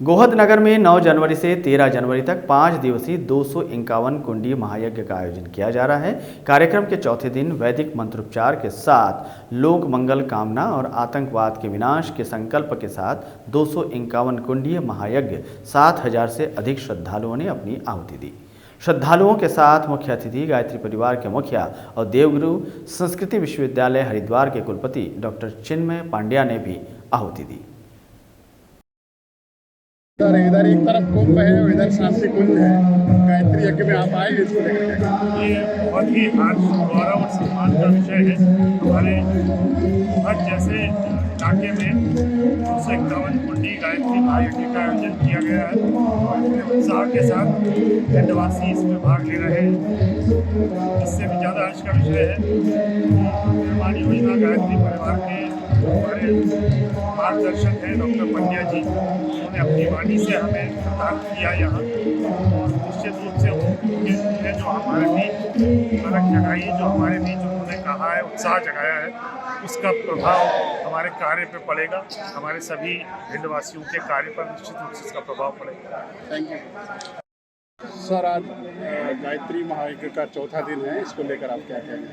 गोहद नगर में 9 जनवरी से 13 जनवरी तक 5 दिवसीय 251 कुंडी महायज्ञ का आयोजन किया जा रहा है। कार्यक्रम के चौथे दिन वैदिक मंत्रोच्चार के साथ लोक मंगल कामना और आतंकवाद के विनाश के संकल्प के साथ 251 कुंडीय महायज्ञ 7000 से अधिक श्रद्धालुओं ने अपनी आहुति दी। श्रद्धालुओं के साथ मुख्य अतिथि गायत्री परिवार के मुखिया और देवगुरु संस्कृति विश्वविद्यालय हरिद्वार के कुलपति डॉक्टर चिन्मय पांड्या ने भी आहुति दी। इधर एक तरफ कुंभ है और इधर शांति कुंज है। गायत्री यज्ञ में आप आए इसको लेकर ये बहुत ही गौरव और सम्मान का विषय है। हमारे गोहद जैसे इलाके में 251 कुंडी गायत्री महायज्ञ का आयोजन किया गया है और इतने उत्साह के साथ खंडवासी इसमें भाग ले रहे हैं। इससे भी ज़्यादा आज का विषय है निर्माण योजना गायत्री परिवार के हमारे मार्गदर्शक हैं डॉक्टर पंड्या जी। उन्होंने अपनी वाणी से हमें प्रदान किया यहाँ और निश्चित रूप से उन्होंने जो हमारे बीच फर्क जगाई, जो हमारे बीच उन्होंने कहा है, उत्साह जगाया है, उसका प्रभाव हमारे कार्य पे पड़ेगा। हमारे सभी भिंडवासियों के कार्य पर निश्चित रूप से इसका प्रभाव पड़ेगा। Thank you sir. आज गायत्री महायज्ञ का चौथा दिन है, इसको लेकर आप क्या कहेंगे?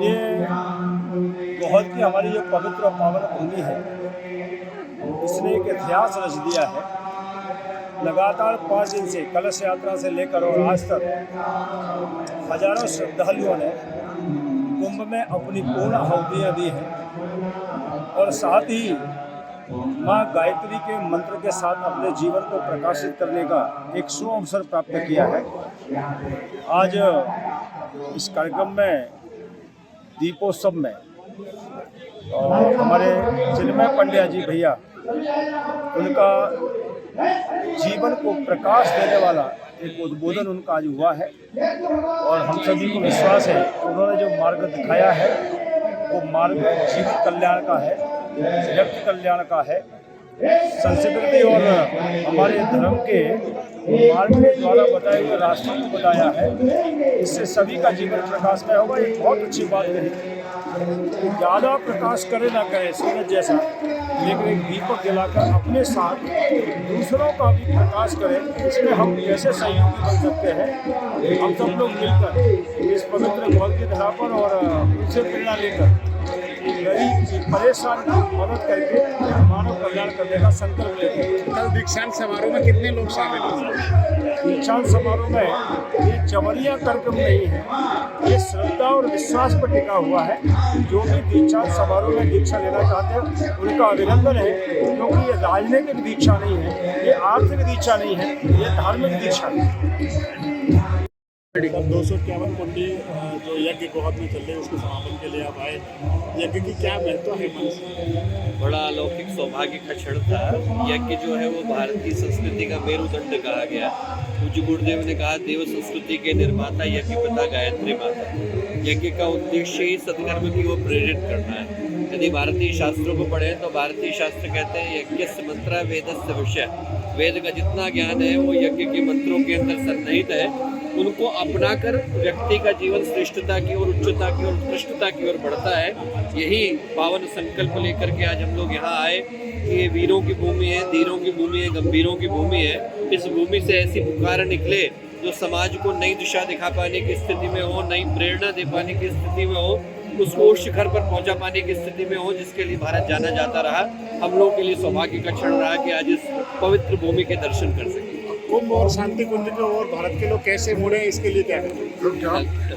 ये गोहद की हमारी जो पवित्र और पावन भूमि है, इसने एक इतिहास रच दिया है। लगातार 5 दिन से कलश यात्रा से लेकर और आज तक हजारों श्रद्धालुओं ने कुंभ में अपनी पूर्ण आहुतियाँ दी हैं और साथ ही माँ गायत्री के मंत्र के साथ अपने जीवन को प्रकाशित करने का एक अवसर प्राप्त किया है। आज इस कार्यक्रम में दीपोत्सव में और हमारे चिन्मय पांड्या जी भैया, उनका जीवन को प्रकाश देने वाला एक उद्बोधन उनका आज हुआ है और हम सभी को विश्वास है उन्होंने जो मार्ग दिखाया है वो मार्ग जीवित कल्याण का है, व्यक्ति कल्याण का है, संस्कृति और हमारे धर्म के मार्ग के द्वारा बताए हुए रास्तों को बताया है। इससे सभी का जीवन प्रकाशमय होगा। ये बहुत अच्छी बात कही। ज़्यादा प्रकाश करे ना करे सूरज जैसा, लेकिन एक दीपक जलाकर अपने साथ दूसरों का भी प्रकाश करें। इसमें हम कैसे सहयोगी बन सकते हैं? हम सब लोग मिलकर इस पवित्र गोहद की धरा पर और उनसे प्रेरणा लेकर गरीब परेशान की मदद करके मानव कल्याण करने का संकल्प लेते हैं। कल दीक्षांत समारोह में कितने लोग शामिल हुए? दीक्षांत समारोह में ये चवरिया कार्यक्रम नहीं है, ये श्रद्धा और विश्वास पर टिका हुआ है। जो भी दीक्षांत समारोह में दीक्षा लेना चाहते हैं उनका अभिनंदन है, क्योंकि ये राजनीतिक दीक्षा नहीं है, ये आर्थिक दीक्षा नहीं है, ये धार्मिक दीक्षा है। 251 कुंडी जो यज्ञ गोहद में चल रहे हैं उसके समापन के लिए आप आए। यज्ञ की क्या महत्व है? बड़ा अलौकिक सौभाग्य का क्षण था। यज्ञ जो है वो भारतीय संस्कृति का मेरुदंड कहा गया। पूज्य गुरुदेव ने कहा, देव संस्कृति के निर्माता यज्ञ पिता गायत्री माता। यज्ञ का उद्देश्य ही सत्कर्म की ओर प्रेरित करना है। यदि भारतीय शास्त्रों को पढ़ें तो भारतीय शास्त्र कहते हैं यज्ञस्य मंत्र वेदस्य विषय। वेद का जितना ज्ञान है वो यज्ञ के मंत्रों के अंदर सन्निहित है। उनको अपनाकर व्यक्ति का जीवन श्रेष्ठता की ओर, उच्चता की ओर, उत्कृष्टता की ओर बढ़ता है। यही पावन संकल्प लेकर के आज हम लोग यहाँ आए कि ये वीरों की भूमि है, धीरों की भूमि है, गंभीरों की भूमि है। इस भूमि से ऐसी पुकार निकले जो समाज को नई दिशा दिखा पाने की स्थिति में हो, नई प्रेरणा दे पाने की स्थिति में हो, उसको उस शिखर पर पहुंचा पाने की स्थिति में हो जिसके लिए भारत जाना जाता रहा। हम लोगों के लिए सौभाग्य का क्षण रहा कि आज इस पवित्र भूमि के दर्शन कर सकें। कुंभ और शांति कुंज जो और भारत के लोग कैसे मुड़े, इसके लिए क्या है?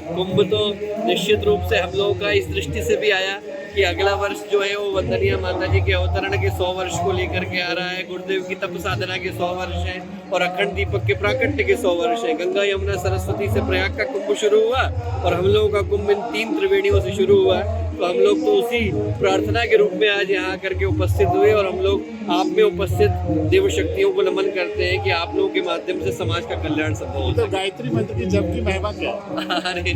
कुंभ तो निश्चित रूप से हम लोगों का इस दृष्टि से भी आया कि अगला वर्ष जो है वो वंदनीय माता जी के अवतरण के 100 वर्ष को लेकर के आ रहा है। गुरुदेव की तप साधना के 100 वर्ष है और अखंड दीपक के प्राकट्य के 100 वर्ष है। गंगा यमुना सरस्वती से प्रयाग का कुंभ शुरू हुआ और हम लोगों का कुंभ इन 3 त्रिवेणियों से शुरू हुआ। तो हम लोग तो उसी प्रार्थना के रूप में आज यहाँ आकर के उपस्थित हुए और हम लोग आप में उपस्थित देव शक्तियों को नमन करते हैं कि आप लोगों के माध्यम से समाज का कल्याण सफल हो। तो गायत्री मंत्र की जप की महिमा क्या है? अरे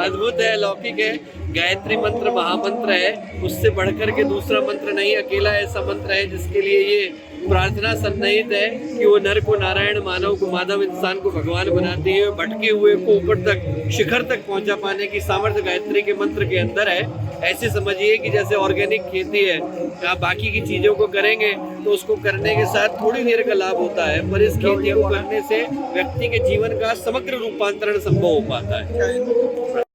अद्भुत है, लौकिक है। गायत्री मंत्र महामंत्र है, उससे बढ़कर के दूसरा मंत्र नहीं। अकेला ऐसा मंत्र है जिसके लिए ये प्रार्थना सन्निहित है कि वो नर को नारायण, मानव को माधव, इंसान को भगवान बनाती है। भटके हुए को ऊपर तक, शिखर तक पहुंचा पाने की सामर्थ्य गायत्री के मंत्र के अंदर है। ऐसे समझिए कि जैसे ऑर्गेनिक खेती है, आप बाकी की चीज़ों को करेंगे तो उसको करने के साथ थोड़ी देर का लाभ होता है, पर इस खेती को करने से व्यक्ति के जीवन का समग्र रूपांतरण संभव हो पाता है।